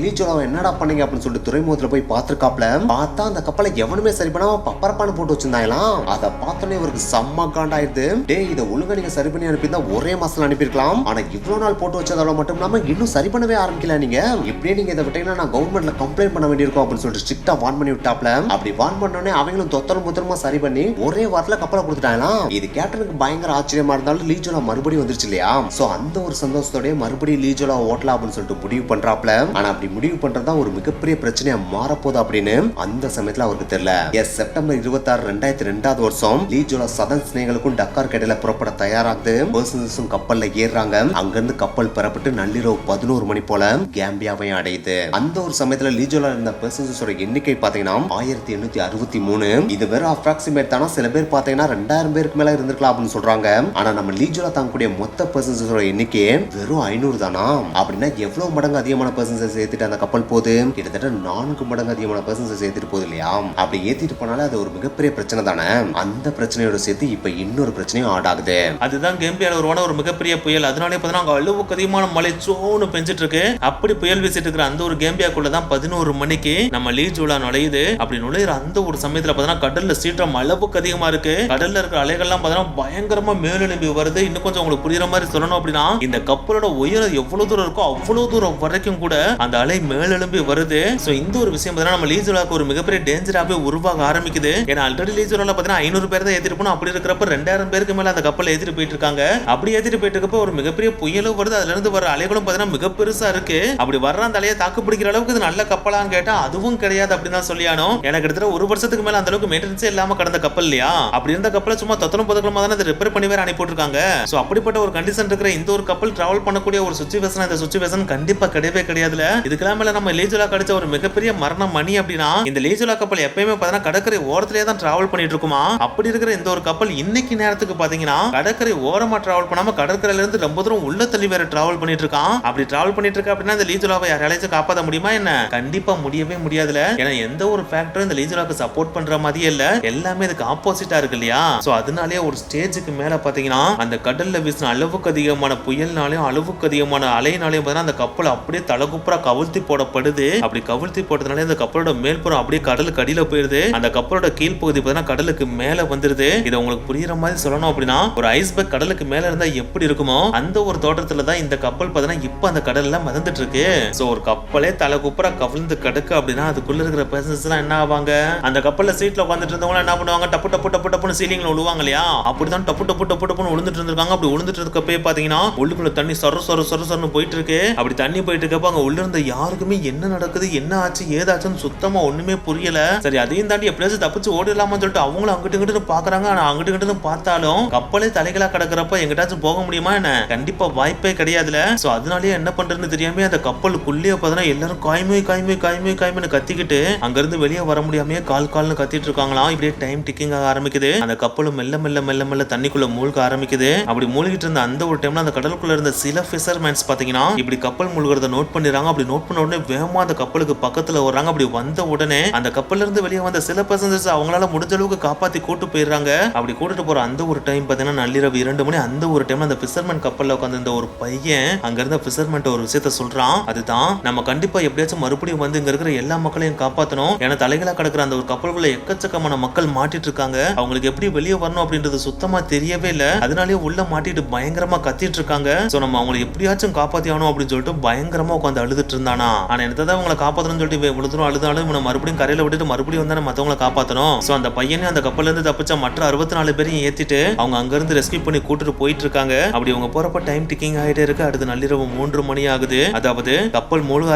லீஜோலாவை என்னடா பண்ணீங்க அப்படின்னு சொல்லிட்டு துறைமுகத்துல போய் பார்த்திருக்காப்ல. பார்த்தா அந்த கப்பலை எவனுமே சரி பண்ணாம பப்பரப்பான்னு போட்டு வச்சிருந்தாங்களாம். அதை பார்த்தோன்னே இவருக்கு செம்ம காண்டாயிருது. இதை ஒழுங்கா நீங்க சரி பண்ணி அனுப்பியிருந்தா ஒரே மாசத்துல அனுப்பியிருக்கலாம். ஆனா இவ்வளவு நாள் போட்டு வச்சதோட மட்டும் இல்லாம இன்னும் சரி பண்ணவே ஆரம்பிக்கல. நீங்க இப்படியே நீங்க இதை விட்டீங்கன்னா நான் கவர்மெண்ட்ல கம்ப்ளைண்ட் பண்ண வேண்டியிருக்கும் அப்படின்னு சொல்லிட்டு ஸ்ட்ரிக்ட்டா வார்ன் பண்ணி விட்டாப்ல. அப்படி வார்ன் பண்ணோடனே அவங்களும் தொத்தரமா சரி பண்ணி ஒரே வாரத்துல கப்பலை கொடுத்துட்டாங்களாம். இது கேப்டனுக்கு பயங்கர ஆச்சரியமா இருந்தாலும் லீஜோலா மறுபடியும் வந்துருச்சு இல்லையா. சோ அந்த ஒரு சந்தோஷத்தோட மறுபடியும் லீஜோலா ஓட்டலாம் அப்படின்னு சொல்லிட்டு முடிவு பண்றாப்ல. ஆனா அப்படி முடிவு பண்றதா ஒரு மிகப்பெரிய பிரச்சனையா மாறப்போகுது அப்படின்னு அந்த சமயத்துல அவருக்கு தெரியல. செப்டம்பர் 26, 2002 வருஷம் லீ ஜோலா சதன் ஸ்னேகளுக்கும் டக்கார் கடையில புறப்பட தயாராகுது. பர்சன்ஸும் கப்பல்ல ஏறாங்க. அங்கிருந்து கப்பல் பெறப்பட்டு நள்ளிரவு 11 மணி போல கேம்பியாவை அடையுது. அந்த ஒரு சமயத்துல லீ ஜோலா இருந்த பர்சன்ஸோட எண்ணிக்கை பாத்தீங்கன்னா 1863. இது வெறும் அப்ராக்சிமேட் தானா. சில பேர் பாத்தீங்கன்னா 2000 பேருக்கு மேல இருந்திருக்கலாம் அப்படின்னு சொல்றாங்க. ஆனா நம்ம லீ ஜோலா தாங்கக்கூடிய மொத்த பர்சன்ஸோட எண்ணிக்கை வெறும் 500 தானா. அப்படின்னா எவ்வளவு மடங்கு அதிகமான பர்சன்ஸை சேர்த்துட்டு அந்த கப்பல் போகுது? கிட்டத்தட்ட 4 மடங்கு அதிகமான பர்சன்ஸை சேர்த்துட்டு போகுது இல்லையா? அப்படி ஏத்திட்டு போனாலே அது ஒரு மிகப்பெரிய பிரச்சனை தானே. அந்த பிரச்சனையோட சேர்த்து இப்ப இன்னொரு பிரச்சனையும் ஆட் ஆகுது. அதுதான் கேம்பியால உருவான ஒரு மிகப்பெரிய புயல். அதனாலே பார்த்தா அங்க அளவுக்கு அதிகமான மழை சோன்னு பெஞ்சிட்டு இருக்கு. அப்படி புயல் வீசிட்டு இருக்கிற அந்த ஒரு கேம்பியாக்குள்ளதான் 11 மணிக்கு நம்ம லீ ஜோலா நுழையுது. அப்படி நுழையிற அந்த ஒரு சமயத்துல பார்த்தா கடல்ல சீற்றம் அளவுக்கு அதிகமா இருக்கு. கடல்ல இருக்கிற அலைகள்லாம் பார்த்தா பயங்கரமா மேலெழும்பி வருது. இன்னும் கொஞ்சம் உங்களுக்கு புரியுற மாதிரி சொல்லணும் அப்படின்னா, இந்த கப்பலோட உயரம் எவ்வளவு தூரம் இருக்கோ அவ்வளவு தூரம் வரைக்கும் கூட அந்த அலை மேலெழும்பி வருது. சோ இந்த ஒரு விஷயம் பார்த்தா நம்ம லீ ஜோலாக்கு ஒரு மிகப்பெரிய டேஞ்சராகவே உருவாக ஆரம்பிக்குது. ஏன்னா ஆல்ரெடி லீ ஜோலால பார்த்தா 500 பேர் தான் ஏத்திட்டு போனோம். அப்படி இருக்கிறப்ப 2000 பேருக்கு மேல அந்த கப்பல் ஏத்திட்டு போயிட்டு இருக்காங்க. அப்படி ஏத்திட்டு போயிட்டு இருக்கப்ப ஒரு மிகப்பெரிய புயலும் வருது. அதுல இருந்து வர அலைகளும் பார்த்தீங்கன்னா மிக பெருசா இருக்கு. அப்படி வர்ற அந்த அலையை தாக்கு பிடிக்கிற அளவுக்கு இது நல்ல கப்பலான்னு கேட்டா அதுவும் கிடையாது அப்படின்னு தான் சொல்லியானோ. எனக்கு கிட்டத்தட்ட 1 வருஷத்துக்கு மேல அந்த அளவுக்கு மெயின்டெனன்ஸே இல்லாம கடந்த கப்பல் இல்லையா? அப்படி இருந்த கப்பலை சும்மா தொத்தனும் பொதுக்கமா தானே அதை ரிப்பேர் பண்ணி வேற அனுப்பி இருக்காங்க. சோ அப்படிப்பட்ட ஒரு கண்டிஷன் இருக்கிற இந்த ஒரு கப்பல் டிராவல் பண்ணக்கூடிய ஒரு சுச்சுவேஷன் இந்த சுச்சுவேஷன் கண்டிப்பா கிடையவே கிடையாதுல. இதுக்கெல்லாம் மேல நம்ம லீ ஜோலா கிடைச்ச ஒரு மிகப்பெரிய மரண மணி அப்படின்னா, இந்த லீ ஜோலா கப்பல் எப்பயுமே பார்த்தீங்கன்னா கடற்கரை ஓரத்திலேயே தான் டிராவல் பண்ணிட்டு இருக்குமா. அப்படி இருக்கிற இந்த ஒரு கப்பல் இன்னைக்கு நேரத்துக்கு பாத்தீங்கன்னா கடற்கரை ஓரமா டிராவல் பண்ணாம கடற்கரையில இருந்து ரொம்ப தூரம் உள்ள தள்ளி வேற டிராவல் பண்ணிட்டு இருக்கான். அப்படி டிராவல் பண்ணிட்டு இருக்க அப்படின்னா இந்த லீ ஜோலாவை யாராலையும் காப்பாற்ற முடியுமா என்ன? கண்டிப்பா முடியவே முடியாதுல. ஏன்னா எந்த ஒரு ஃபேக்டரும் இந்த லீ ஜோலாக்கு சப்போர்ட் பண்ற மாதிரியே இல்ல. எல்லாமே இதுக்கு ஆப்போசிட்டா இருக்கு இல்லையா? சோ அதனாலேயே ஒரு ஸ்டேஜுக்கு மேல பாத்தீங்கன்னா அந்த கடல்ல வீசின அளவுக்கு அதிகமான புயல்னாலையும் அளவுக்கு அதிகமான அலையினாலையும் பார்த்தா அந்த கப்பல் அப்படியே தலகுப்புறா கவிழ்த்தி போடப்படுது. அப்படி கவிழ்த்தி போட்டதுனால அந்த கப்பலோட மேல்புறம் அப்படியே கடலுக்கு அடியில போயிருது. அந்த கப்பலோட கீழ்ப்பகுதி பார்த்தீங்கன்னா கடலுக்கு மேல வந்துருது. இதை உங்களுக்கு புரியுற மாதிரி சொல்லணும் அப்படின்னா, ஒரு ஐஸ்பர்க் கடலுக்கு மேல இருந்தா எப்படி இருக்குமோ அந்த ஒரு தோற்றத்துல தான் இந்த கப்பல் பார்த்தீங்கன்னா இப்ப அந்த கடல்ல மிதந்துட்டு இருக்கு. சோ ஒரு கப்பலே தலகுப்புறா கவிழ்ந்து கிடக்கு அப்படின்னா அதுக்குள்ள இருக்கிற பேசஞ்சர்ஸ் எல்லாம் என்ன ஆவாங்க? அந்த கப்பல்ல சீட்ல உட்காந்துட்டு இருந்தவங்க என்ன பண்ணுவாங்க? டப்பு டப்பு டப்பு டப்புன்னு சீலிங்ல விழுவாங்க இல்லையா? அப்படிதான் டப்பு டப்பு டப்பு டப்புன்னு விழுந்துட்டு இருந்திருக்காங்க. அப்படி விழுந்துட்டு இருக்கப்பே பாத்தீங்கன்னா உள்ளுக்குள்ள தண்ணி சொர சொர சொர சொரன்னு போயிட்டு இருக்கு. அப்படி தண்ணி போயிட்டு இருக்கப்ப அங்க உள்ள இருந்த யாருக்குமே என்ன நடக்குது என்ன ஆச்சு ஏதாச்சுன்னு சுத்தமா ஒண்ணுமே புரியல. சரி அதையும் தாண்டி எப்படியாச்சும் தப்பிச்சு ஓடிடலாமான்னு சொல்லிட்டு அவங்களும் அங்கிட்டு இங்கிட்டு பாக்குறாங்க. ஆனா அங்கிட்டு இங்கிட்டு பார்த்தாலும் கப்பலே தலைகளா கிடக்கிறப்ப எங்கிட்டாச்சும் போக முடியுமா என்ன? கண்டிப்பா வாய்ப்பே கிடையாதுல. சோ அதனாலேயே என்ன பண்றதுன்னு தெரியாம அந்த கப்பலுக்குள்ளேயே பார்த்தா எல்லாரும் காய்மொய் கத்திக்கிட்டு அங்க இருந்து வெளியே வர முடியாமயே கால்னு கத்திட்டு இருக்காங்களாம். இப்படியே டைம் டிக்கிங் ஆக ஆரம்பிக்குது. அந்த கப்பலும் மெல்ல மெல்ல மெல்ல மெல்ல தண்ணிக்குள்ள மூழ்க ஆரம்பிக்குது. அப்படி மூழ்கிட்டு இருந்த அந்த ஒரு டைம்ல அந்த கடலுக்குள்ள இருந்த சில ஃபிஷர்மேன்ஸ் பாத்தீங்கன்னா இப்படி கப்பல் மூழ்கிறத நோட் பண்ணிடுறாங்க. அப்படி நோட் பண்ண உடனே வேகமா அந்த கப்பலுக்கு பக்கத்துல வர்றாங்க. அப்படி வந்த உடனே அந்த கப்பல்ல இருந்து வெளியே வந்த சில பேசஞ்சர்ஸ் அவங்களால முடிஞ்ச அளவுக்கு காப்பாத்தி கூட்டு போயிடுறாங்க. அப்படி கூட்டிட்டு போற அந்த ஒரு டைம் பாத்தீங்கன்னா நள்ளிரவு 2 மணி. அந்த ஒரு டைம்ல அந்த ஃபிஷர்மேன் கப்பல்ல உட்கார்ந்து இருந்த ஒரு பையன் அங்க இருந்த ஃபிஷர்மேன் ஒரு விஷயத்த சொல்றான். அதுதான் நம்ம கண்டிப்பா எப்படியாச்சும் மறுபடியும் வந்து இங்க இருக்கிற எல்லா மக்களையும் காப்பாற்றணும். ஏன்னா தலைகளா கிடக்கிற அந்த ஒரு கப்பலுக்குள்ள எக்கச்சக்கமான மக்கள் மாட்டிட்டு இருக்காங்க. அவங்களுக்கு எப்படி வெளியே வரணும் அப்படின்றது சுத்தமா தெரியவே இல்ல. அதனாலேயே உள்ள மாட்டிட்டு பயங்கரமா கத்திட்டு இருக்காங்க. சோ நம்ம அவங்களை எப்படியாச்சும் காப்பாத்தி ஆகணும் அப்படின்னு சொல்லிட்டு பயங்கரமா உட்காந்து அழுதுட்டு இருந்தானா. ஆனா என்னதான் அவங்களை காப்பாற்றணும்னு சொல்லிட்டு இவ்வளவு தூரம் அழுதாலும் இவனை மறுபடியும் கரையில விட்டுட்டு மறுபடியும் வந்து மத்தவங்களை காப்பாற்றணும். சோ அந்த பையனே அந்த கப்பல்ல இருந்து தப்பிச்ச மற்ற 64 பேரையும் ஏத்திட்டு அவங்க அங்க இருந்து ரெஸ்கியூ பண்ணி கூட்டிட்டு போயிட்டு இருக்காங்க. அப்படி அவங்க போறப்ப டைம் டிக்கிங் ஆயிட்டே இருக்கு. அடுத்து நள்ளிரவு 3 மணி ஆகுது. அதாவது கப்பல் மூழ்க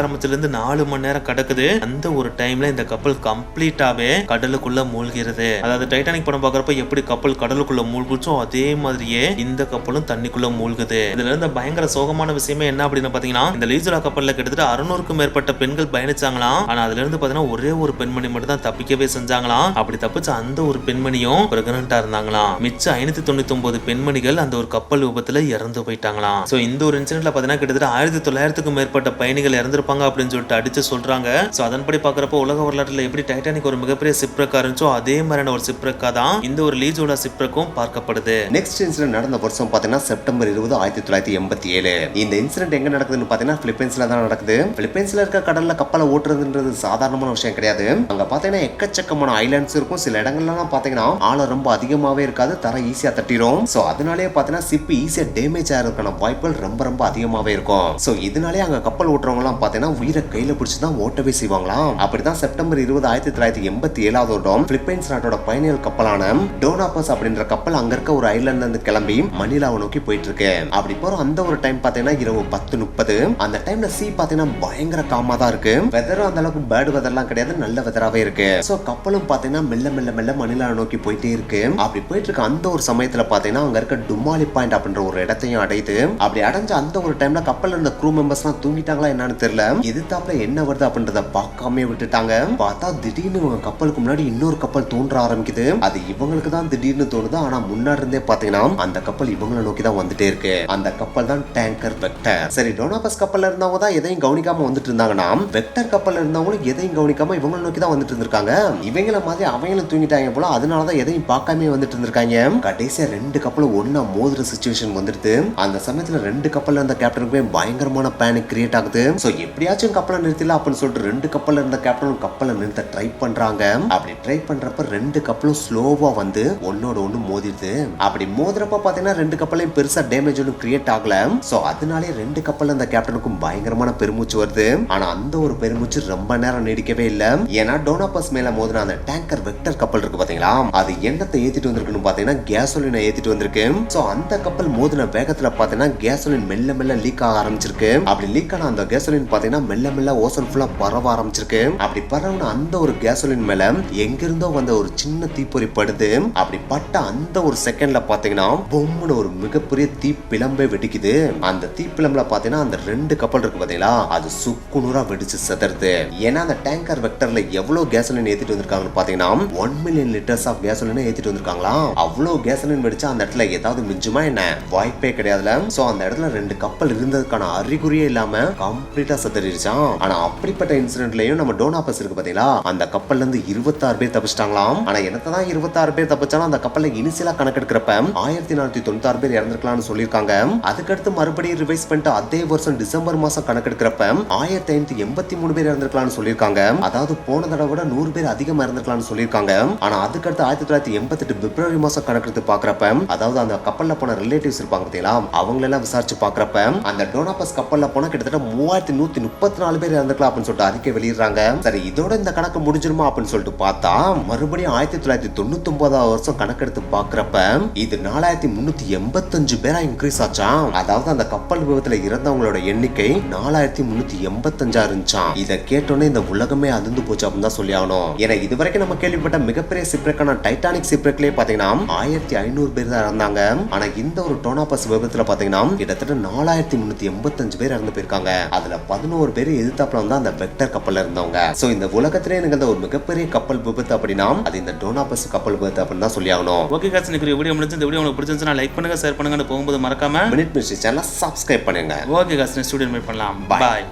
ஆரம்பத்துல இருந்து 4 மணி நேரம் கிடக்குது. அந்த ஒரு டைம்ல இந்த கப்பல் கம்ப்ளீட்டாவே கடலுக்குள்ள மூழ்கிறது. அதாவது டைட்டானிக் படம் பாக்குறப்ப எப்படி கப்பல் கடலுக்குள்ள மூழ்குச்சோ அதே மாதிரியே இந்த கப்பலும் தண்ணிக்குள்ள மூழ்குது. இதுல இருந்த பயங்கர சோகமான விஷயமே என்ன அப்படின்னு பாத்தீங்கன்னா, இந்த லீ ஜோலா கப்பல்ல கிட்டத்தட்ட 600க்கும் மேற்பட்ட பெண்கள் பயணிச்சாங்களாம். ஆனா அதுல இருந்து பாத்தீங்கன்னா ஒரே ஒரு பெண்மணி மட்டும் தான் தப்பிக்கவே செஞ்சாங்களாம். அப்படி தப்பிச்ச அந்த ஒரு பெண்மணியும் பிரெக்னன்ட்டா இருந்தாங்களாம். மிச்ச 599 பெண்மணிகள் அந்த ஒரு கப்பல் விபத்துல இறந்து போயிட்டாங்களாம். சோ இந்த ஒரு இன்சிடென்ட்ல பாத்தீங்கன்னா கிட்டத்தட்ட 1900க்கும் மேற்பட்ட பயணிகள் இறந்திருப்பாங்க அப்படின்னு சொல்லிட்டு அடிச்சு சொல்றாங்க. சோ அதன்படி பாக்குறப்ப உலக வரலாற்றுல எப்படி டைட்டானிக் ஒரு மிகப்பெரிய சிப்ரக்கா இருந்துச்சோ அதே மாதிரியான ஒரு சிப்ரக்கா தான் இந்த ஒரு லீ ஜோலா சிப்ரக்கும் பார்க்கப்படுது. நெக்ஸ்ட் இன்சிடென்ட் நடந்த வருஷம் பாத்தீங்கன்னா செப்டம்பர் 20, 1987. இந்த இன்சிடென்ட் எங்க நடக்குதுன்னு பாத்தீங்கன்னா பிலிப்பைன்ஸ்ல தான் நடக்குது. பிலிப்பைன்ஸ்ல இருக்க கடல்ல கப்பலை ஓட்டுறதுன்றது சாதாரணமான விஷயம் கிடையாது. அங்க பாத்தீங்கன்னா எக்கச்சக்கமான ஐலாண்ட்ஸ் இருக்கும். சில இடங்கள்லாம் பாத்தீங்கன்னா ஆழம் ரொம்ப அதிகமாவே இருக்காது. தர ஈஸியா தட்டிரும். சோ அதனாலேயே பாத்தீங்கன்னா சிப் ஈஸியா டேமேஜ் ஆகிறதுக்கான வாய்ப்புகள் ரொம்ப ரொம்ப அதிகமாவே இருக்கும். சோ இதனாலே அங்க கப்பல் ஓட்டுறவங்க எல்லாம் பாத்தீங்கன்னா உயிரை கையில பிடிச்சுதான் ஓட்டவே செய்வாங்களாம். அப்படிதான் செப்டம்பர் 20, 1987 வருடம் பிலிப்பைன்ஸ் நாட்டோட பயணிகள் கப்பலான டோனாபஸ் அப்படின்ற கப்பல் அங்க இருக்க ஒரு ஐலாண்ட்ல இருந்து கிளம்பி மணிலாவை நோக்கி போயிட்டு இருக்கு. அப்படி போற அந்த ஒரு டைம் பாத்தீங்கன்னா இரவு 10:30. அந்த டைம்ல சீ பாத்தீங்கன்னா பயங்கர காமா தான் இருக்கு. வெதரும் அந்த அளவுக்கு பேட் வெதர்லாம் கிடையாது, நல்ல வெதராவே இருக்கு. சோ கப்பலும் பாத்தீங்கன்னா மெல்ல மெல்ல மெல்ல மணிலா நோக்கி போயிட்டே இருக்கு. அப்படி போயிட்டு இருக்க அந்த ஒரு சமயத்துல பாத்தீங்கன்னா அங்க இருக்க டுமாலி பாயிண்ட் அப்படின்ற ஒரு இடத்தையும் அடையுது. அப்படி அடைஞ்ச அந்த ஒரு டைம்ல கப்பல்ல இருந்த க்ரூ மெம்பர்ஸ் எல்லாம் தூங்கிட்டாங்களா என்னன்னு தெரியல. எதிர்த்தாப்புல என்ன வருது அப்படின்றத பார்க்காம விட்டுட்டாங்க. பார்த்தா திடீர்னு இவங்க கப்பலுக்கு முன்னாடி இன்னொரு கப்பல் தோன்ற ஆரம்பிக்குது. அது இவங்களுக்கு தான் திடீர்னு தோணுது. ஆனா முன்னாடி இருந்தே பாத்தீங்கன்னா அந்த கப்பல் இவங்களை நோக்கி தான் வந்துட்டே இருக்கு. அந்த கப்பல் தான் டேங்கர் வெக்டர். சரி, டோனாபஸ் கப்பல்ல இருந்தவங்க தான் எதையும் கவனிக்காம வந்துட்டு இருந்தாங்கன்னா வெக்டர் கப்பல்ல இருந்தவங்களும் எதையும் கவனிக்காம இவங்களை நோக்கி தான் வந்துட்டு இருந்திருக்காங்க. இவங்கள மாதிரி அவங்களும் தூங்கிட்டாங்க போல, அதனாலதான் எதையும் பார்க்காம வந்துட்டு இருந்திருக்காங்க. கடைசியா ரெண்டு கப்பலும் ஒன்னா மோதுற சிச்சுவேஷன் வந்துடுது. அந்த சமயத்துல ரெண்டு கப்பல்ல இருந்த கேப்டனுக்குமே பயங்கரமான பேனிக் கிரியேட் ஆகுது. சோ எப்படியாச்சும் கப்பலை நிறுத்தல அப்படின்னு சொல்லிட்டு ரெண்டு கப்பல்ல இருந்த கேப்டனும் கப்பலை நிறுத்த ட்ரை பண்றாங்க. அப்படி ட்ரை பண்றப்ப ரெண்டு கப்பலும் ஸ்லோவா வந்து ஒன்னோட ஒண்ணு மோதிடுது. அப்படி மோதுறப்ப பாத்தீங்கன்னா ரெண்டு கப்பலையும் பெருசா டேமேஜ் ஒன்றும் கிரியேட் ஆகல. சோ அதனாலே ரெண்டு கப்பல்ல அந்த கேப்டனுக்கும் பயங்கரமான பெருமூச்சு வருது. ஆனா அந்த ஒரு பெருமூச்சு ரொம்ப நேரம் நீடிக்கவே இல்ல. ஏன்னா டோனாபஸ் மேல மோதின அந்த டேங்கர் வெக்டர் கப்பல் இருக்கு பாத்தீங்களா, அது எண்ணத்தை ஏத்திட்டு வந்திருக்குன்னு பாத்தீங்கன்னா கேசோலினை ஏத்திட்டு வந்திருக்கு. சோ அந்த கப்பல் மோதின வேகத்துல பாத்தீங்கன்னா கேசோலின் மெல்ல மெல்ல லீக் ஆக ஆரம்பிச்சிருக்கு. அப்படி லீக் ஆன அந்த கேசோலின் பாத்தீங்கன்னா மெல்ல மெல்ல ஓசன் ஃபுல்லா பரவ ஆரம்பிச்சிருக்கு. அப்படி பரவன அந்த ஒரு கேசோலின் மேல எங்கிருந்தோ வந்த ஒரு சின்ன தீப்பொறி படுது. அப்படி பட்ட அந்த ஒரு செகண்ட்ல பாத்தீங்கன்னா பொம்முன்னு ஒரு மிகப்பெரிய தீ பிளம்பே வெடிக்குது. அந்த தீ பிளம்புல பாத்தீங்கன்னா அந்த ரெண்டு கப்பல் இருக்கு பாத்தீங்களா, அது சுக்குநூறா வெடிச்சு செதறுது. ஏன்னா அந்த டேங்கர் வெக்டர்ல எவ்வளவு கேசோலின் ஏத்திட்டு வந்திருக்காங்கன்னு பாத்தீங்கன்னா 1 மில்லியன் லிட்டர்ஸ் ஆஃப் கேசோலின் ஏத்திட்டு வந்திருக்காங்களா. அவ்வளவு கேசோலின் வெடிச்சா அந்த இடத்துல ஏதாவது மிஞ்சுமா என்ன? வாய்ப்பே கிடையாதுல. சோ அந்த இடத்துல ரெண்டு கப்பல் இருந்ததுக்கான அறிகுறியே இல்லாம கம்ப்ளீட்டா செதறிடுச்சான். ஆனா அப்படிப்பட்ட இன்சிடென்ட்லயும் நம்ம டோனாபஸ் இருக்கு பாத்தீங்களா, அந்த கப்பல்ல இருந்து 26 பேர் தப்பிச்சிட்டாங்களாம். ஆனா என்னதான் 26 பேர் தப்பிச்சாலும் அந்த கப்பல்ல இனிஷியலா கணக்கெடுக்கிறப்ப 1496 பேர் இறந்திருக்கலாம்னு சொல்லியிருக்காங்க. அதுக்கடுத்து மறுபடியும் ரிவைஸ் பண்ணிட்டு அதே வருஷம் டிசம்பர் மாசம் கணக்கெடுக்கிறப்ப 1583 பேர் இறந்திருக்கலாம்னு சொல்லியிருக்காங்க. அதாவது போன தடவை விட 100 பேர் அதிகமா இறந்திருக்கலாம்னு சொல்லியிருக்காங்க. ஆனா அதுக்கடுத்து 1988 பிப்ரவரி மாசம் கணக்கெடுத்து பாக்குறப்ப, அதாவது அந்த கப்பல்ல போன ரிலேட்டிவ்ஸ் இருப்பாங்க பாத்தீங்களா, அவங்க எல்லாம் விசாரிச்சு பாக்குறப்ப அந்த டோனாபஸ் கப்பல்ல போன கிட்டத்தட்ட 3134 பேர் இறந்திருக்கலாம் அப்படின்னு சொல்லிட்டு அறிக்கை வெளியிடுறாங்க. சரி, இதோட இந்த கணக்கு முடிஞ்சிருமா அப்படின்னு சொல்லிட்டு பார்த்தா மறுபடியும் 1999 வருஷம் கணக்கெடுத்து பாக்குறப்ப இது 4385 பேரா இன்க்ரீஸ் ஆச்சாம். அதாவது அந்த கப்பல் விபத்துல இறந்தவங்களோட எண்ணிக்கை 4385 இருந்துச்சாம். இதை கேட்டோன்னே இந்த உலகமே அதிர்ந்து போச்சு அப்படின்னு தான் சொல்லி ஆகணும். ஏன்னா இதுவரைக்கும் நம்ம கேள்விப்பட்ட மிகப்பெரிய சிப்ரெக்கான டைட்டானிக் சிப்ரெக்லயே பாத்தீங்கன்னா 1500 பேர் தான் இறந்தாங்க. ஆனா இந்த ஒரு டோனாபஸ் விபத்துல பாத்தீங்கன்னா கிட்டத்தட்ட 4385 பேர் இறந்து போயிருக்காங்க. அதுல 11 பேர் எதிர்த்தாப்புல வந்து அந்த வெக்டர் கப்பல்ல இருந்தவங்க. சோ இந்த உலகத்திலே நிகழ்ந்த ஒரு மிகப்பெரிய கப்பல் விபத்து அப்படின்னா அது இந்த டோனாபஸ் கப்பல் விபத்து அப்படின்னு தான் சொல்லி ஆகணும். ஓகே காசு, இன்னைக்கு வீடியோ முடிஞ்சு. இந்த வீடியோ உங்களுக்கு பிடிச்சிருந்துச்சுன்னா லைக் பண்ணுங்க, ஷேர் பண்ணுங்க, போகும்போது மறக்காம மினிட் மிஸ்ட்ரி சேனலை சப்ஸ்கிரைப் பண்ணுங்க. ஓகே காசு, ஸ்டூடியோ மீட் பண்ணலாம். பாய்.